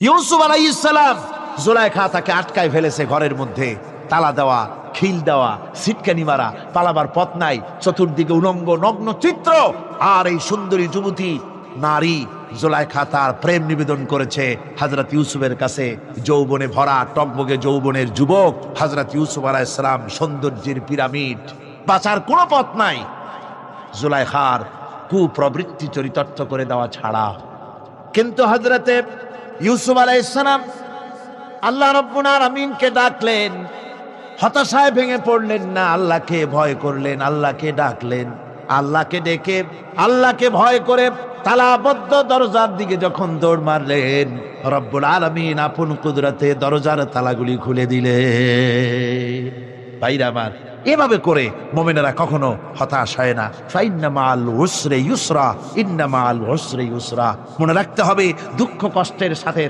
ইউসুফ আলাইহিস সালাম, জুলাইখা তাকে আটকায় ফেলেছে ঘরের মধ্যে, তালা দেওয়া, খিল দেওয়া, সিটকানি মারা, পালাবার পথ নাই, চতুর্দিকে উলঙ্গ নগ্ন চিত্র। আর এই সুন্দরী যুবতী নারী জুলাইখা তার প্রেম নিবেদন করেছে হযরত ইউসুফের কাছে। যৌবনে ভরা টকবগে যৌবনের যুবক হযরত ইউসুফ আলাইহিস সালাম, সৌন্দর্যের পিরামিড, বাঁচার কোনো পথ নাই জুলাইখার কুপ্রবৃত্তি চরিতার্থ করে দেওয়া ছাড়া। কিন্তু হযরতে ইউসুফ আলাইহিস সালাম আল্লাহ রাব্বুল আলামিনকে ডাকলেন, হতাশায় ভেঙে পড়লেন না, আল্লাহকে ভয় করলেন, আল্লাহকে ডাকলেন। আল্লাহকে ডেকে, আল্লাহকে ভয় করে তালাবদ্ধ দরজার দিকে যখন দৌড় মারলেন, রব্বুল আলামিন আপন কুদরতে দরজার তালাগুলি খুলে দিলেন। ভাইরা আমার, এভাবে করে মুমিনেরা কখনো হতাশ হয় না। ফাইন্না মাআল উসরি ইউসরা, ইন্না মাআল উসরি ইউসরা। মনে রাখতে হবে, দুঃখ কষ্টের সাথে